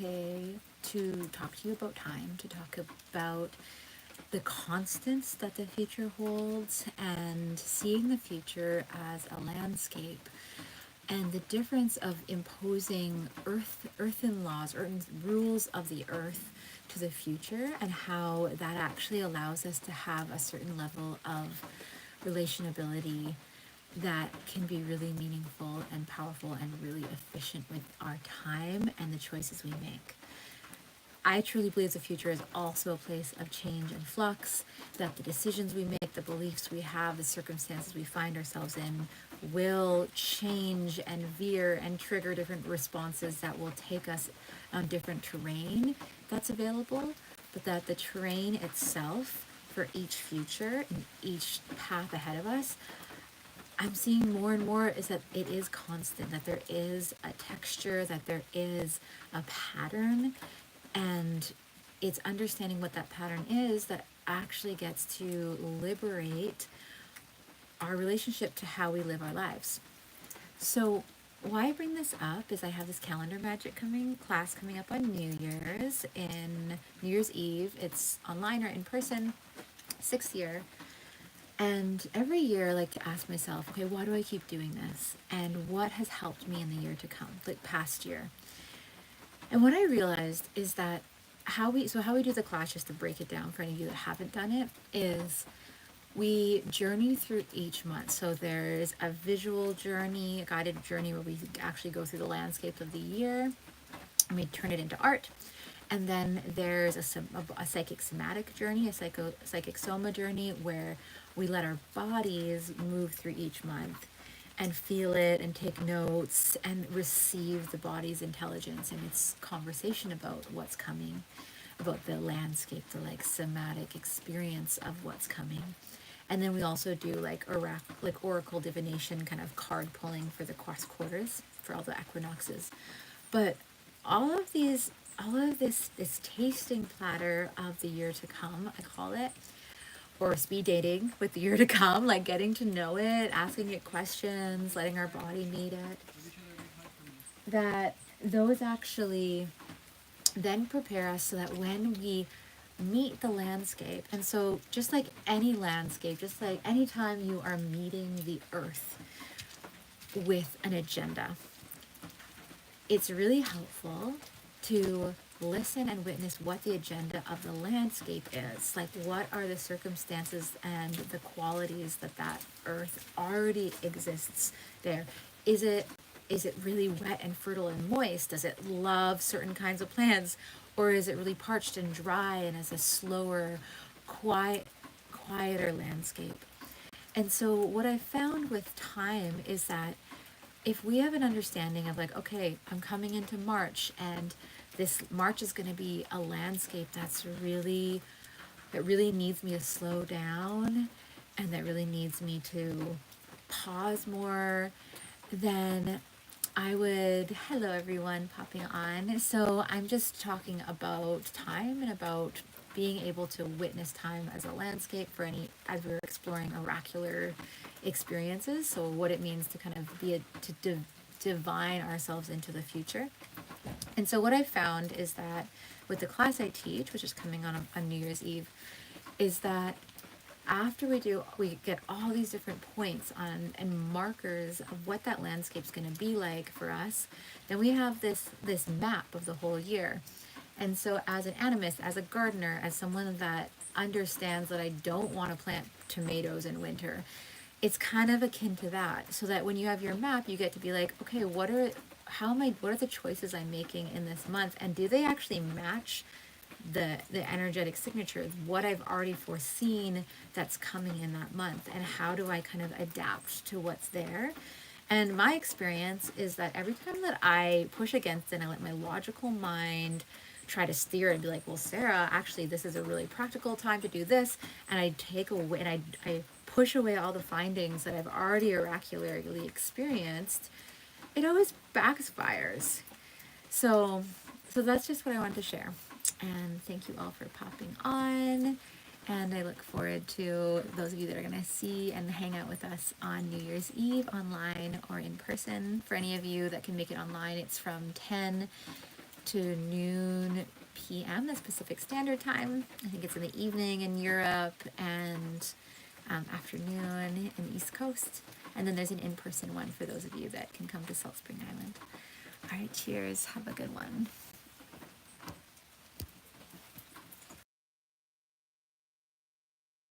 today to talk to you about time, to talk about the constants that the future holds and seeing the future as a landscape, and the difference of imposing earthen laws, earthen rules of the earth to the future, and how that actually allows us to have a certain level of relationability that can be really meaningful and powerful and really efficient with our time and the choices we make. I truly believe the future is also a place of change and flux, that the decisions we make, the beliefs we have, the circumstances we find ourselves in will change and veer and trigger different responses that will take us on different terrain that's available, but that the terrain itself for each future and each path ahead of us, I'm seeing more and more is that it is constant, that there is a texture, that there is a pattern, and it's understanding what that pattern is that actually gets to liberate our relationship to how we live our lives. So why I bring this up is I have this calendar magic class coming up on New Year's Eve. It's online or in person, 6th year. And every year I like to ask myself, okay, why do I keep doing this? And what has helped me in the year to come, like past year? And what I realized is that how we do the class, just to break it down for any of you that haven't done it, is we journey through each month. So there's a visual journey, a guided journey where we actually go through the landscape of the year and we turn it into art. And then there's a psychic somatic journey, a Psychic-Soma journey, where we let our bodies move through each month and feel it and take notes and receive the body's intelligence and its conversation about what's coming, about the landscape, the like somatic experience of what's coming. And then we also do like oracle divination, kind of card pulling for the cross quarters for all the equinoxes. But all of this tasting platter of the year to come, I call it, or speed dating with the year to come, like getting to know it, asking it questions, letting our body meet it, that those actually then prepare us so that when we meet the landscape, and so just like any landscape, just like anytime you are meeting the earth with an agenda, it's really helpful to listen and witness what the agenda of the landscape is. Like, what are the circumstances and the qualities that earth already exists there? Is it really wet and fertile and moist? Does it love certain kinds of plants? Or is it really parched and dry and is a slower, quieter landscape? And so what I found with time is that if we have an understanding of like, okay, I'm coming into March, and this March is going to be a landscape that really needs me to slow down, and that really needs me to pause more, then I would, hello everyone popping on. So I'm just talking about time and about being able to witness time as a landscape for as we're exploring oracular experiences. So what it means to kind of divine ourselves into the future. And so what I found is that with the class I teach, which is coming on New Year's Eve, is that after we get all these different points on and markers of what that landscape's going to be like for us, then we have this map of the whole year. And so as an animist, as a gardener, as someone that understands that I don't want to plant tomatoes in winter, it's kind of akin to that. So that when you have your map, you get to be like, okay, what are the choices I'm making in this month, and do they actually match the energetic signature, what I've already foreseen that's coming in that month, and how do I kind of adapt to what's there? And my experience is that every time that I push against it and I let my logical mind try to steer and be like, well, Sarah, actually this is a really practical time to do this, and I take away and I push away all the findings that I've already oracularly experienced, it always backfires. So that's just what I wanted to share. And thank you all for popping on. And I look forward to those of you that are going to see and hang out with us on New Year's Eve, online or in person. For any of you that can make it online, it's from 10 to noon p.m. That's Pacific Standard Time. I think it's in the evening in Europe and afternoon in the East Coast. And then there's an in-person one for those of you that can come to Salt Spring Island. All right, cheers. Have a good one.